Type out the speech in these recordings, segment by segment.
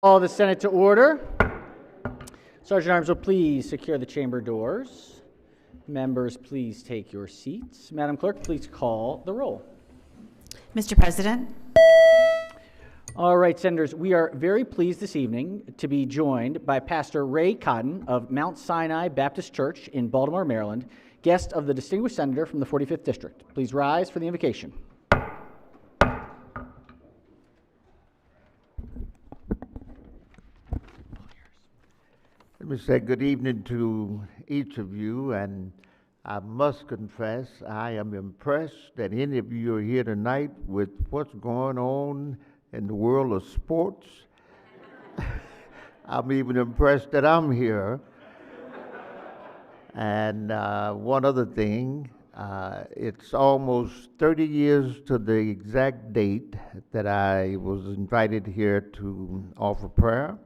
Call the Senate to order. Sergeant Arms will please secure the chamber doors. Members, please take your seats. Madam Clerk, please call the roll. Mr. President. All right, Senators, we are very pleased this evening to be joined by Pastor Ray Cotton of Mount Sinai Baptist Church in Baltimore, Maryland, guest of the distinguished senator from the 45th District. Please rise for the invocation. Let me say good evening to each of you, and I must confess I am impressed that any of you are here tonight with what's going on in the world of sports. I'm even impressed that I'm here. And one other thing, it's almost 30 years to the exact date that I was invited here to offer prayer.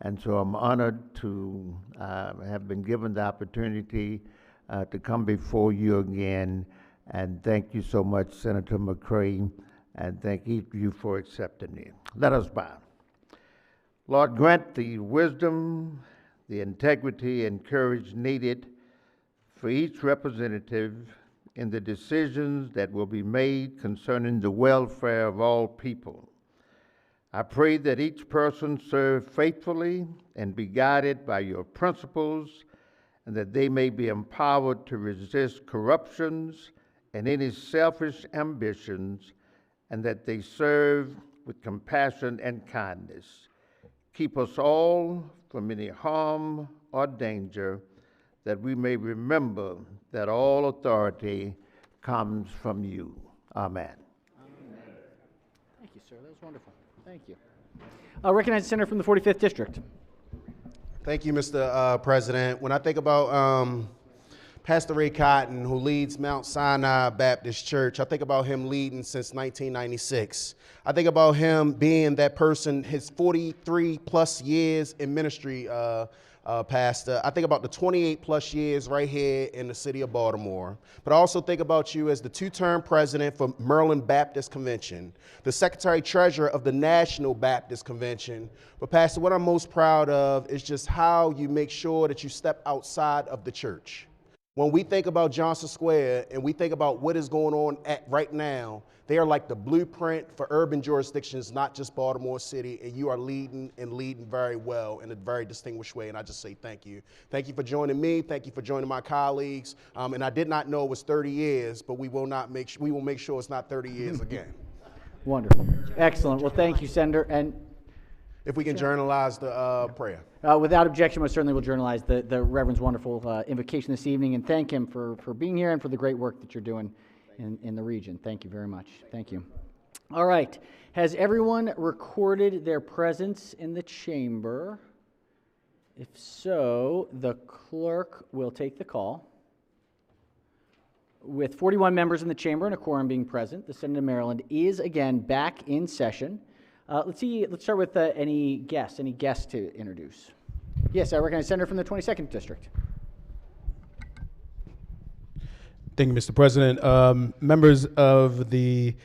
And so I'm honored to have been given the opportunity to come before you again. And thank you so much, Senator McCray, and thank each of you for accepting me. Let us bow. Lord, grant the wisdom, the integrity, and courage needed for each representative in the decisions that will be made concerning the welfare of all people. I pray that each person serve faithfully and be guided by your principles, and that they may be empowered to resist corruptions and any selfish ambitions, and that they serve with compassion and kindness. Keep us all from any harm or danger, that we may remember that all authority comes from you. Amen. Thank you, sir. That was wonderful. Thank you. I'll recognize the senator from the 45th District. Thank you, Mr. President. When I think about Pastor Ray Cotton, who leads Mount Sinai Baptist Church, I think about him leading since 1996. I think about him being that person, his 43 plus years in ministry, Pastor. I think about the 28 plus years right here in the city of Baltimore. But I also think about you as the two-term president for Maryland Baptist Convention, the secretary treasurer of the National Baptist Convention. But Pastor, what I'm most proud of is just how you make sure that you step outside of the church. When we think about Johnson Square and we think about what is going on right now, they are like the blueprint for urban jurisdictions, not just Baltimore City, and you are leading very well in a very distinguished way, and I just say thank you. Thank you for joining me. Thank you for joining my colleagues. And I did not know it was 30 years, but we will make sure it's not 30 years again. Wonderful. Excellent. Well, thank you, Senator. And if we can journalize the prayer. Without objection, most certainly we'll journalize the Reverend's wonderful invocation this evening, and thank him for being here and for the great work that you're doing in the region. Thank you very much. Thank you. All right. Has everyone recorded their presence in the chamber? If so, the clerk will take the call. With 41 members in the chamber and a quorum being present, the Senate of Maryland is again back in session. Let's start with any guests to introduce. Yes, I recognize Senator from the 22nd District. Thank you, Mr. President. Members of the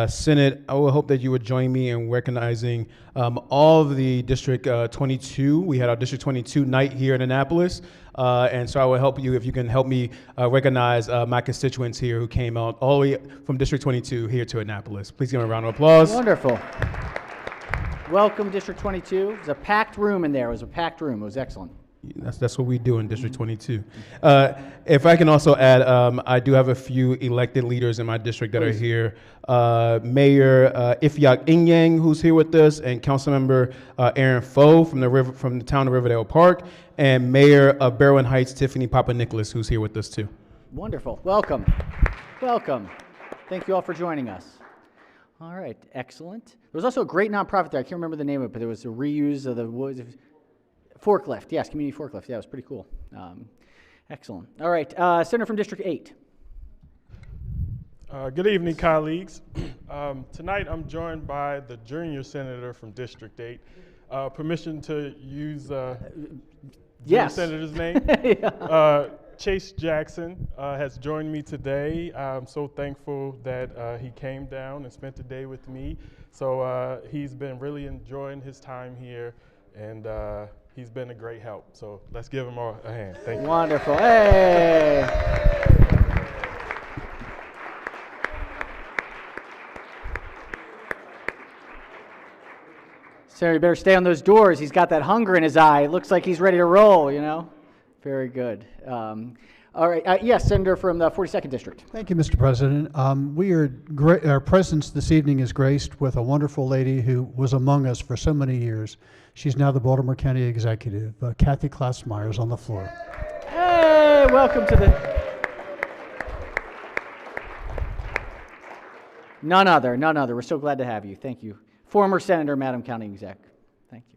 Senate, I will hope that you would join me in recognizing all of the District 22. We had our District 22 night here in Annapolis, and so I will help you if you can help me recognize my constituents here who came out all the way from District 22 here to Annapolis. Please give them a round of applause. Wonderful. Welcome, District 22. It was a packed room in there. It was a packed room. It was excellent. That's what we do in District 22. If I can also add, I do have a few elected leaders in my district that are here. Mayor Ifyak Inyang, who's here with us, and Councilmember Aaron Foe from the town of Riverdale Park, and Mayor of Berwyn Heights, Tiffany Papa-Nicholas, who's here with us too. Wonderful. Welcome. Welcome. Thank you all for joining us. All right. Excellent. There was also a great nonprofit there. I can't remember the name of it, but there was a reuse of the woods. Forklift, yes, community forklift. Yeah, it was pretty cool. Excellent. All right, Senator from District 8. Good evening, colleagues. Tonight I'm joined by the junior senator from District 8. Permission to use yes. the senator's name? Yeah. Chase Jackson has joined me today. I'm so thankful that he came down and spent the day with me. So he's been really enjoying his time here, and he's been a great help. So let's give him a hand. Thank you. Wonderful. Hey. Sarah, you better stay on those doors. He's got that hunger in his eye. It looks like he's ready to roll, you know? Very good. All right. Yes, Senator from the 42nd District. Thank you, Mr. President. Our presence this evening is graced with a wonderful lady who was among us for so many years. She's now the Baltimore County Executive. Kathy Klausmeyer is on the floor. Hey, welcome to the... None other. We're so glad to have you. Thank you. Former Senator, Madam County Exec. Thank you.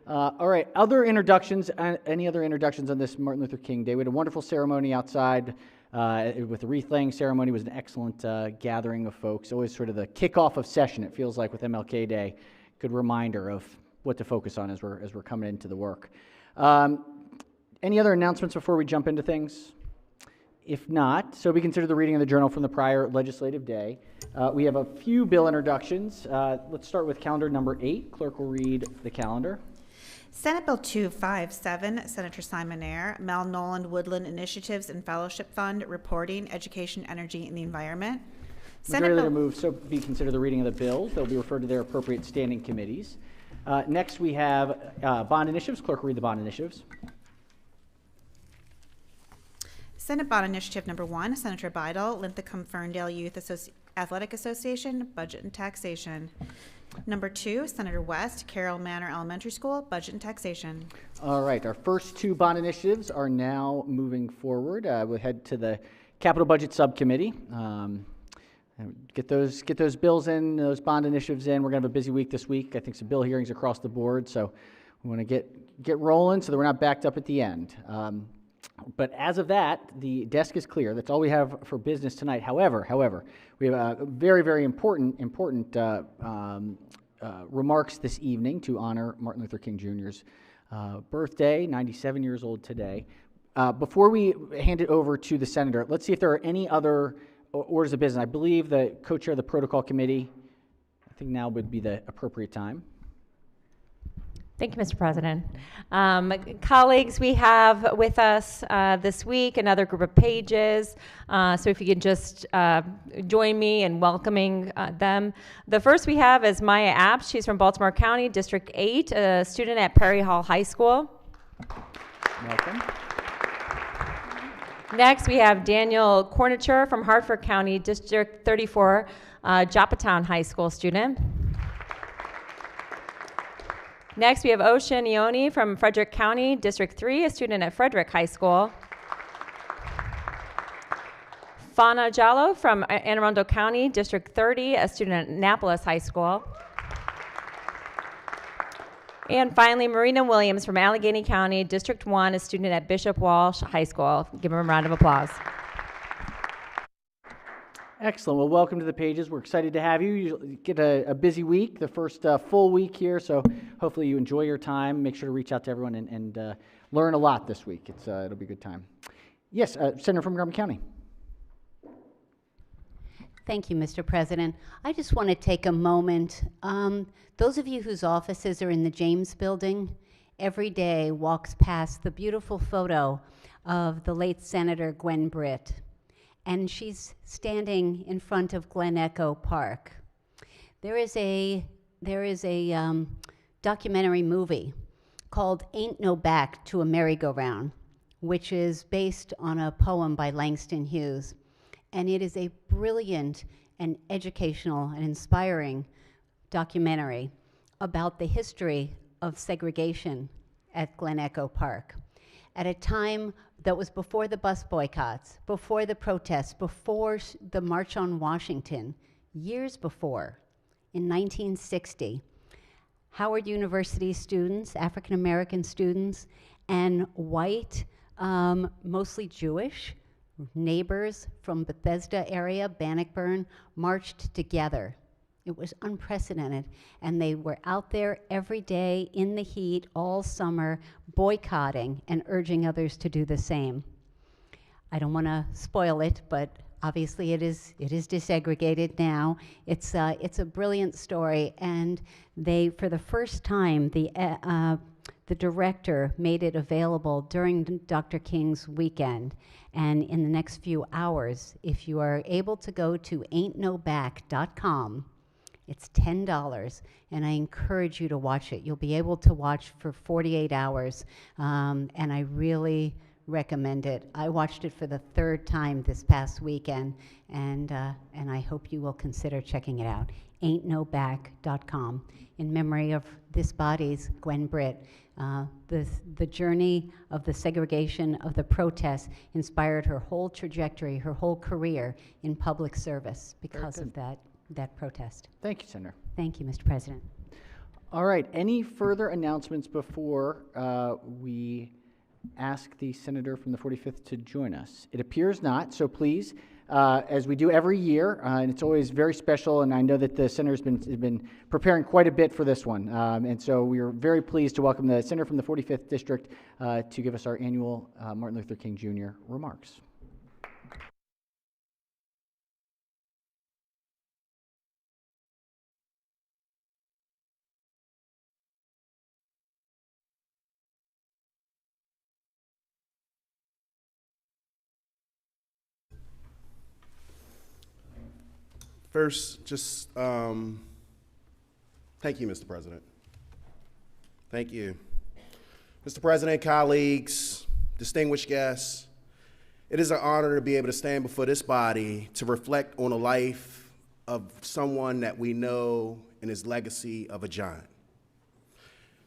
All right, other introductions, any other introductions on this Martin Luther King Day? We had a wonderful ceremony outside with the wreath-laying ceremony. It was an excellent gathering of folks. Always sort of the kickoff of session, it feels like, with MLK Day. Good reminder of what to focus on as we're coming into the work. Any other announcements before we jump into things? If not, so we consider the reading of the journal from the prior legislative day. We have a few bill introductions. Let's start with calendar number 8. Clerk will read the calendar. Senate Bill 257, Senator Simon Ayer, Mel Noland Woodland Initiatives and Fellowship Fund, Reporting, Education, Energy, and the Environment. Majority Leader moves so be consider the reading of the bills. They'll be referred to their appropriate standing committees. Next we have bond initiatives. Clerk will read the bond initiatives. Senate Bond Initiative Number 1, Senator Bidel, Linthicum Ferndale Youth Athletic Association, Budget and Taxation. Number 2, Senator West, Carroll Manor Elementary School, Budget and Taxation. All right, our first two bond initiatives are now moving forward. We'll head to the Capital Budget Subcommittee. Get those bills in, those bond initiatives in. We're going to have a busy week this week. I think some bill hearings across the board, so we want to get rolling so that we're not backed up at the end. But as of that, the desk is clear. That's all we have for business tonight. However, we have a very, very important remarks this evening to honor Martin Luther King Jr.'s birthday, 97 years old today. Before we hand it over to the senator, let's see if there are any other orders of business. I believe the co-chair of the protocol committee, I think now would be the appropriate time. Thank you, Mr. President. Colleagues, we have with us this week another group of pages, so if you could just join me in welcoming them. The first we have is Maya Apps. She's from Baltimore County, District 8, a student at Perry Hall High School. Welcome. Next, we have Daniel Cornicher from Hartford County, District 34, Joppatown High School student. Next, we have Ocean Ione from Frederick County, District 3, a student at Frederick High School. Fana Jallo from Anne Arundel County, District 30, a student at Annapolis High School. And finally, Marina Williams from Allegheny County, District 1, a student at Bishop Walsh High School. Give them a round of applause. Excellent. Well, welcome to the pages. We're excited to have you. You get a busy week, the first full week here, so hopefully you enjoy your time. Make sure to reach out to everyone and learn a lot this week. It'll be a good time. Yes, Senator from Montgomery County. Thank you, Mr. President. I just want to take a moment. Those of you whose offices are in the James Building, every day walks past the beautiful photo of the late Senator Gwen Britt. And she's standing in front of Glen Echo Park. There is a documentary movie called Ain't No Back to a Merry-Go-Round, which is based on a poem by Langston Hughes. And it is a brilliant and educational and inspiring documentary about the history of segregation at Glen Echo Park. At a time that was before the bus boycotts, before the protests, before the March on Washington, years before, in 1960, Howard University students, African American students, and white, mostly Jewish, neighbors from Bethesda area, Bannockburn, marched together. It was unprecedented, and they were out there every day in the heat all summer, boycotting and urging others to do the same. I don't want to spoil it, but obviously it is desegregated now. It's a brilliant story, and they, for the first time, the director made it available during Dr. King's weekend. And in the next few hours, if you are able to go to ain'tnoback.com, it's $10, and I encourage you to watch it. You'll be able to watch for 48 hours, and I really recommend it. I watched it for the third time this past weekend, and I hope you will consider checking it out. Ain'tnoback.com, in memory of this body's Gwen Britt. The journey of the segregation of the protests inspired her whole trajectory, her whole career in public service because of that protest. Thank you, Senator. Thank you, Mr. President. All right, any further announcements before we ask the senator from the 45th to join us? It appears not, so please, as we do every year, and it's always very special, and I know that the senator's been preparing quite a bit for this one, and so we are very pleased to welcome the senator from the 45th District to give us our annual Martin Luther King Jr. remarks. First, just thank you, Mr. President. Thank you. Mr. President, colleagues, distinguished guests, it is an honor to be able to stand before this body to reflect on the life of someone that we know and his legacy of a giant.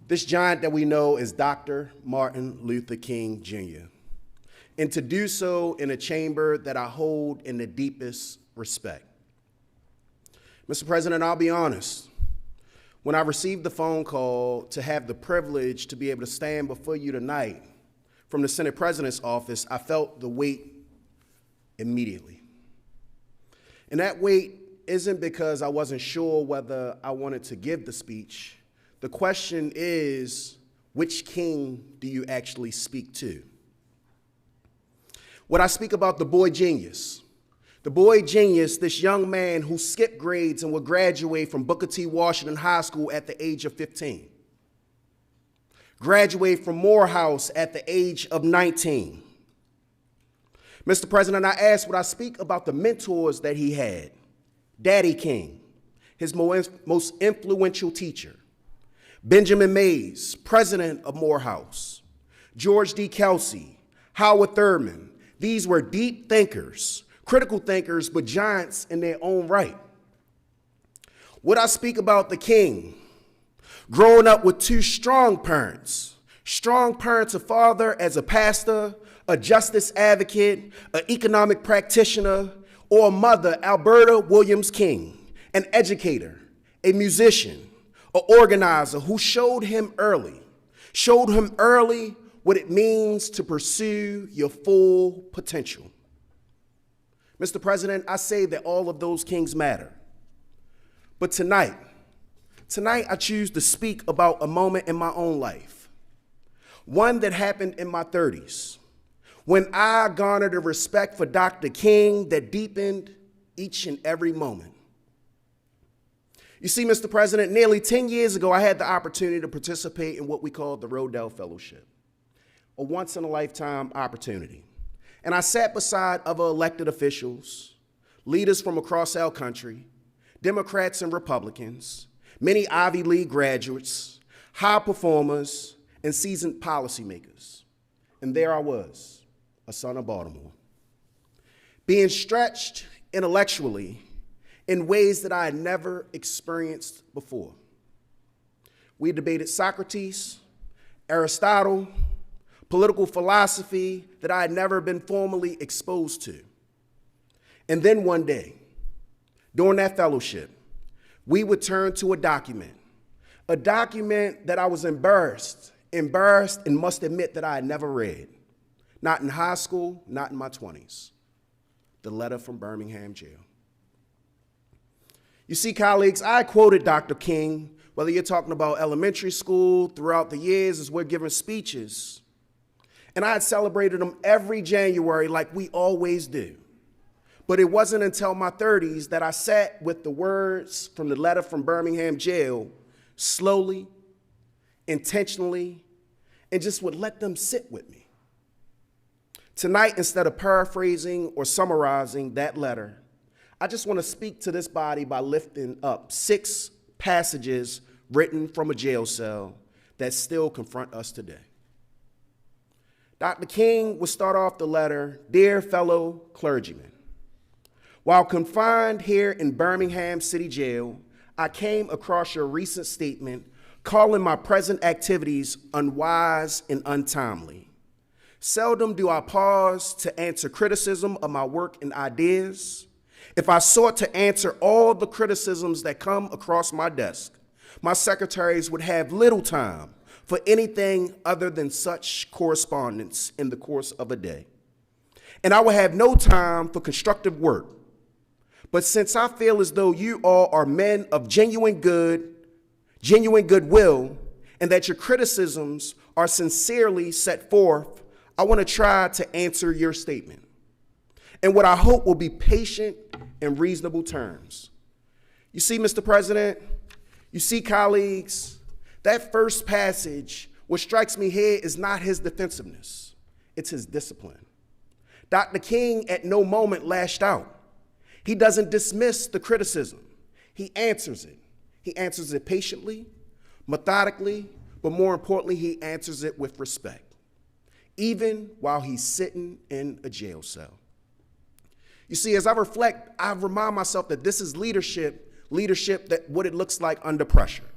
This giant that we know is Dr. Martin Luther King Jr., and to do so in a chamber that I hold in the deepest respect. Mr. President, I'll be honest. When I received the phone call to have the privilege to be able to stand before you tonight from the Senate President's office, I felt the weight immediately. And that weight isn't because I wasn't sure whether I wanted to give the speech. The question is, which king do you actually speak to? When I speak about the boy genius, this young man who skipped grades and would graduate from Booker T. Washington High School at the age of 15, graduate from Morehouse at the age of 19. Mr. President, I asked when I speak about the mentors that he had, Daddy King, his most influential teacher, Benjamin Mays, president of Morehouse, George D. Kelsey, Howard Thurman. These were deep thinkers, critical thinkers, but giants in their own right. Would I speak about the king, growing up with two strong parents, a father as a pastor, a justice advocate, an economic practitioner, or a mother, Alberta Williams King, an educator, a musician, an organizer who showed him early what it means to pursue your full potential. Mr. President, I say that all of those kings matter. But tonight I choose to speak about a moment in my own life, one that happened in my 30s, when I garnered a respect for Dr. King that deepened each and every moment. You see, Mr. President, nearly 10 years ago, I had the opportunity to participate in what we call the Rodell Fellowship, a once-in-a-lifetime opportunity. And I sat beside other elected officials, leaders from across our country, Democrats and Republicans, many Ivy League graduates, high performers, and seasoned policymakers. And there I was, a son of Baltimore, being stretched intellectually in ways that I had never experienced before. We debated Socrates, Aristotle, political philosophy that I had never been formally exposed to. And then one day, during that fellowship, we would turn to a document that I was embarrassed and must admit that I had never read, not in high school, not in my 20s, the letter from Birmingham jail. You see, colleagues, I quoted Dr. King, whether you're talking about elementary school, throughout the years as we're giving speeches. And I had celebrated them every January like we always do. But it wasn't until my 30s that I sat with the words from the letter from Birmingham jail slowly, intentionally, and just would let them sit with me. Tonight, instead of paraphrasing or summarizing that letter, I just want to speak to this body by lifting up 6 passages written from a jail cell that still confront us today. Dr. King would start off the letter, "Dear fellow clergymen, while confined here in Birmingham City Jail, I came across your recent statement calling my present activities unwise and untimely. Seldom do I pause to answer criticism of my work and ideas. If I sought to answer all the criticisms that come across my desk, my secretaries would have little time for anything other than such correspondence in the course of a day. And I would have no time for constructive work. But since I feel as though you all are men of genuine goodwill, and that your criticisms are sincerely set forth, I want to try to answer your statement in what I hope will be patient and reasonable terms." You see, Mr. President, you see, colleagues, that first passage, what strikes me here is not his defensiveness, it's his discipline. Dr. King at no moment lashed out. He doesn't dismiss the criticism. He answers it. He answers it patiently, methodically, but more importantly, he answers it with respect, even while he's sitting in a jail cell. You see, as I reflect, I remind myself that this is leadership that what it looks like under pressure.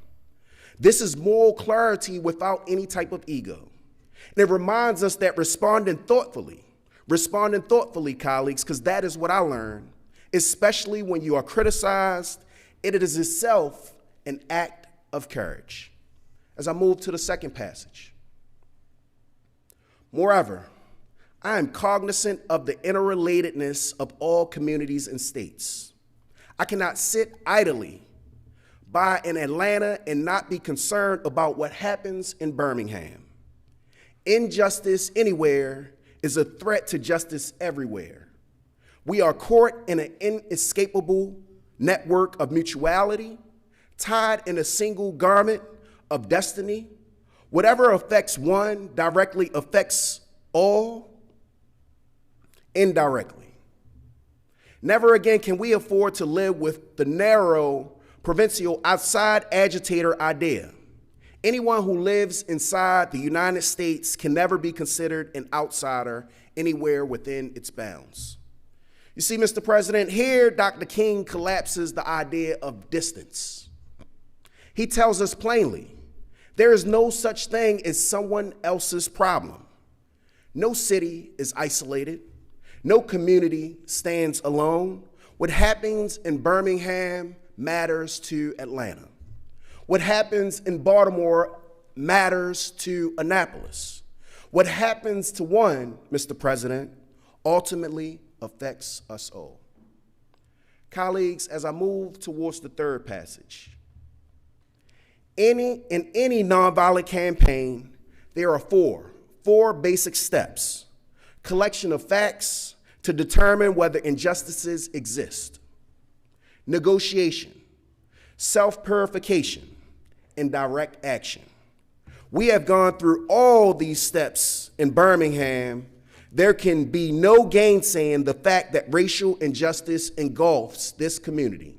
This is moral clarity without any type of ego. And it reminds us that responding thoughtfully, colleagues, because that is what I learned, especially when you are criticized, it is itself an act of courage. As I move to the second passage. Moreover, I am cognizant of the interrelatedness of all communities and states. I cannot sit idly by in Atlanta and not be concerned about what happens in Birmingham. Injustice anywhere is a threat to justice everywhere. We are caught in an inescapable network of mutuality, tied in a single garment of destiny. Whatever affects one directly affects all indirectly. Never again can we afford to live with the narrow, provincial, outside agitator idea. Anyone who lives inside the United States can never be considered an outsider anywhere within its bounds. You see, Mr. President, here Dr. King collapses the idea of distance. He tells us plainly, there is no such thing as someone else's problem. No city is isolated. No community stands alone. What happens in Birmingham matters to Atlanta. What happens in Baltimore matters to Annapolis. What happens to one, Mr. President, ultimately affects us all. Colleagues, as I move towards the third passage, in any nonviolent campaign, there are four basic steps: collection of facts to determine whether injustices exist, negotiation, self-purification, and direct action. We have gone through all these steps in Birmingham. There can be no gainsaying the fact that racial injustice engulfs this community.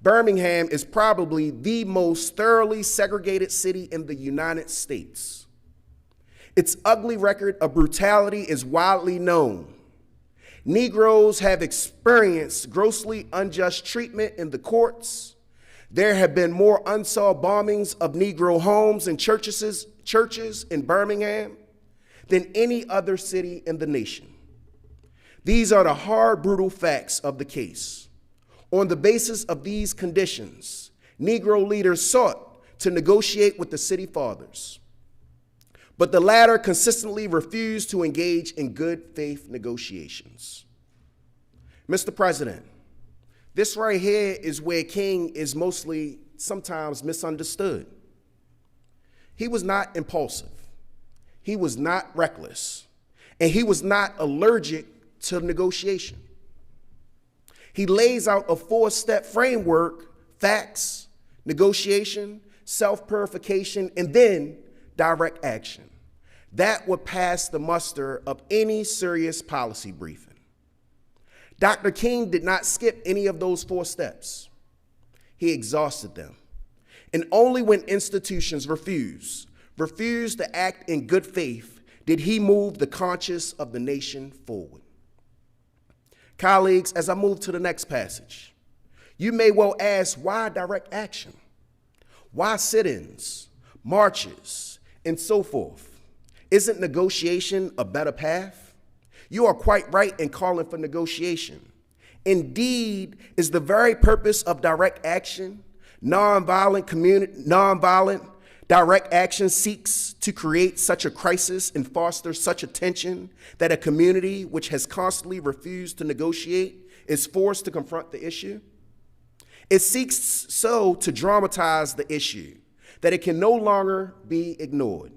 Birmingham is probably the most thoroughly segregated city in the United States. Its ugly record of brutality is widely known. Negroes have experienced grossly unjust treatment in the courts. There have been more unsolved bombings of Negro homes and churches in Birmingham than any other city in the nation. These are the hard, brutal facts of the case. On the basis of these conditions, Negro leaders sought to negotiate with the city fathers, but the latter consistently refused to engage in good faith negotiations. Mr. President, this right here is where King is sometimes misunderstood. He was not impulsive. he was not reckless, and he was not allergic to negotiation. He lays out a 4-step framework: facts, negotiation, self-purification, and then direct action. That would pass the muster of any serious policy briefing. Dr. King did not skip any of those 4 steps. He exhausted them. And only when institutions refused to act in good faith did he move the conscience of the nation forward. Colleagues, as I move to the next passage, you may well ask, why direct action? Why sit-ins, marches, and so forth? Isn't negotiation a better path? You are quite right in calling for negotiation. Indeed, is the very purpose of direct action. Nonviolent direct action seeks to create such a crisis and foster such a tension that a community which has constantly refused to negotiate is forced to confront the issue. It seeks so to dramatize the issue that it can no longer be ignored.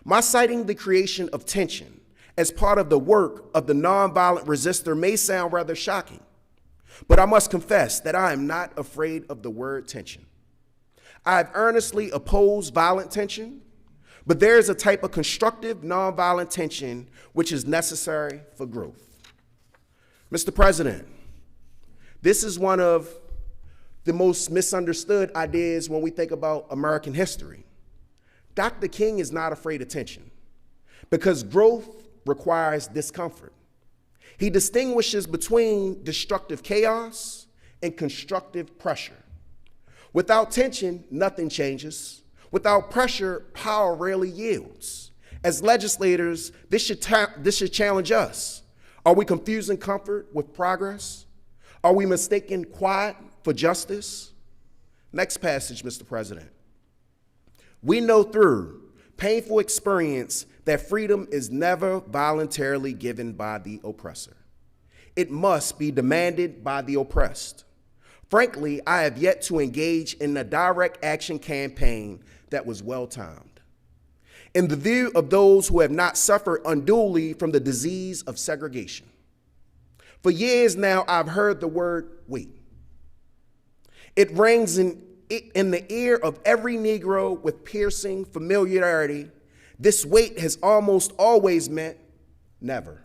My citing the creation of tension as part of the work of the nonviolent resistor may sound rather shocking, but I must confess that I am not afraid of the word tension. I have earnestly opposed violent tension, but there is a type of constructive nonviolent tension which is necessary for growth. Mr. President, this is one of the most misunderstood ideas when we think about American history. Dr. King is not afraid of tension because growth requires discomfort. He distinguishes between destructive chaos and constructive pressure. Without tension, nothing changes. Without pressure, power rarely yields. As legislators, this should challenge us. Are we confusing comfort with progress? Are we mistaking quiet for justice? Next passage, Mr. President. We know through painful experience that freedom is never voluntarily given by the oppressor. It must be demanded by the oppressed. Frankly, I have yet to engage in a direct action campaign that was well-timed. In the view of those who have not suffered unduly from the disease of segregation. For years now, I've heard the word wait. It rings in the ear of every Negro with piercing familiarity. This wait has almost always meant never.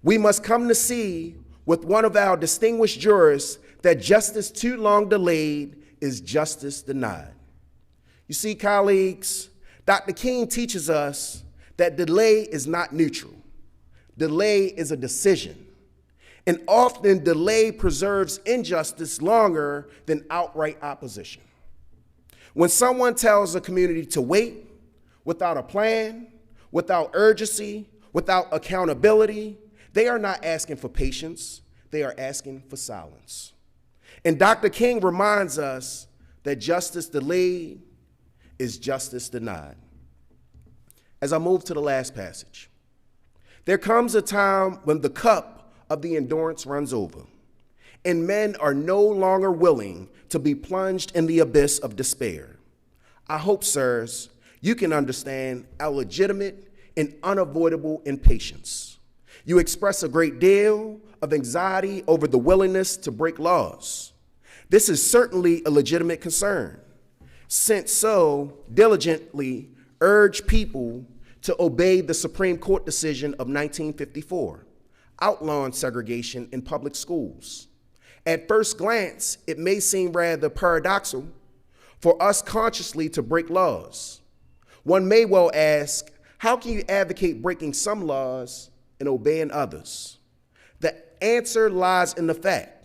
We must come to see with one of our distinguished jurists that justice too long delayed is justice denied. You see, colleagues, Dr. King teaches us that delay is not neutral. Delay is a decision. And often delay preserves injustice longer than outright opposition. When someone tells a community to wait without a plan, without urgency, without accountability, they are not asking for patience, they are asking for silence. And Dr. King reminds us that justice delayed is justice denied. As I move to the last passage, there comes a time when the cup of the endurance runs over, and men are no longer willing to be plunged in the abyss of despair. I hope, sirs, you can understand our legitimate and unavoidable impatience. You express a great deal of anxiety over the willingness to break laws. This is certainly a legitimate concern, since so diligently urge people to obey the Supreme Court decision of 1954, outlawing segregation in public schools. At first glance, it may seem rather paradoxical for us consciously to break laws. One may well ask, how can you advocate breaking some laws and obeying others? The answer lies in the fact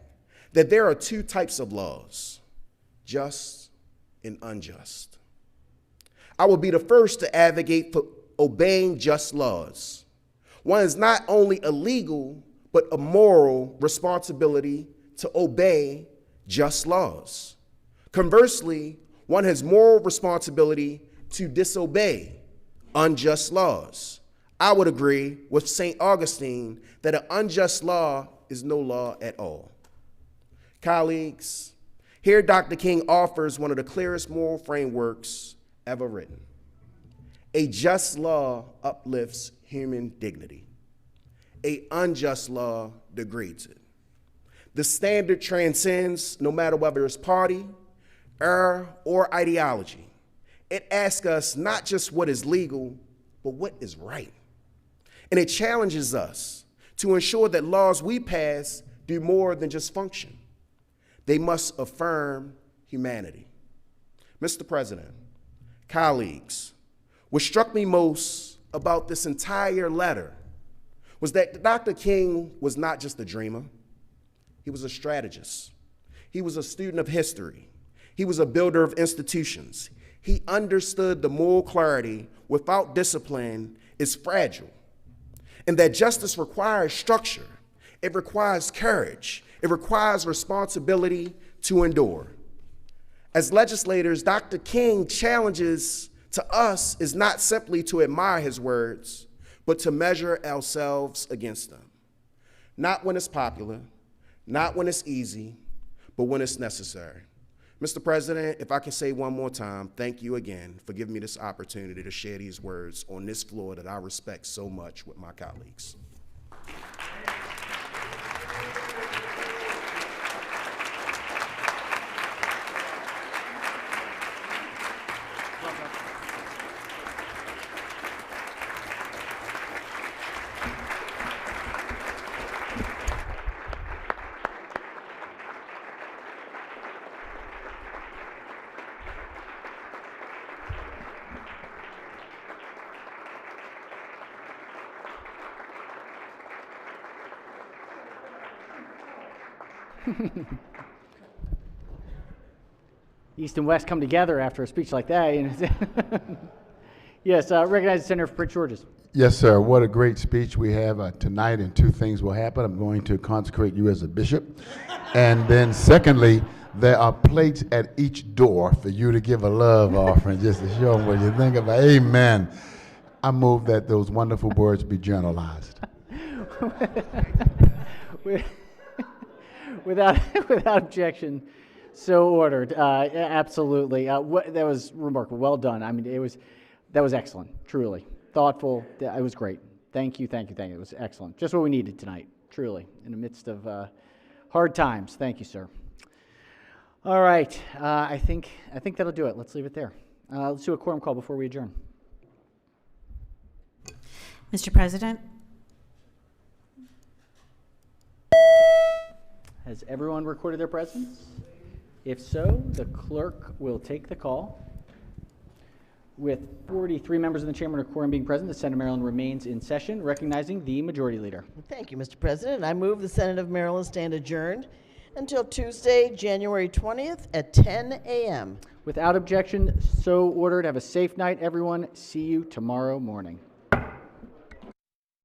that there are two types of laws, just and unjust. I will be the first to advocate for obeying just laws. One is not only a legal, but a moral responsibility to obey just laws. Conversely, one has moral responsibility to disobey unjust laws. I would agree with St. Augustine that an unjust law is no law at all. Colleagues, here Dr. King offers one of the clearest moral frameworks ever written. A just law uplifts human dignity. An unjust law degrades it. The standard transcends no matter whether it's party, era, or ideology. It asks us not just what is legal, but what is right. And it challenges us to ensure that laws we pass do more than just function. They must affirm humanity. Mr. President, colleagues, what struck me most about this entire letter was that Dr. King was not just a dreamer. He was a strategist. He was a student of history. He was a builder of institutions. He understood the moral clarity without discipline is fragile, and that justice requires structure. It requires courage. It requires responsibility to endure. As legislators, Dr. King challenges to us is not simply to admire his words, but to measure ourselves against them. Not when it's popular, not when it's easy, but when it's necessary. Mr. President, if I can say one more time, thank you again for giving me this opportunity to share these words on this floor that I respect so much with my colleagues. East and West come together after a speech like that. You know. Yes, recognize the Senator for Prince George's. Yes, sir. What a great speech we have tonight, and two things will happen. I'm going to consecrate you as a bishop. And then secondly, there are plates at each door for you to give a love offering just to show them what you think about. Amen. I move that those wonderful words be journalized. Without objection, so ordered. Absolutely. That was remarkable. Well done. I mean, that was excellent. Truly thoughtful. It was great. Thank you. It was excellent. Just what we needed tonight. Truly, in the midst of hard times. Thank you, sir. All right. I think that'll do it. Let's leave it there. Let's do a quorum call before we adjourn. Mr. President, has everyone recorded their presence? If so, the clerk will take the call. With 43 members of the chamber and a quorum being present, the Senate of Maryland remains in session, recognizing the Majority Leader. Thank you, Mr. President. I move the Senate of Maryland stand adjourned until Tuesday, January 20th at 10 a.m. Without objection, so ordered. Have a safe night, everyone. See you tomorrow morning.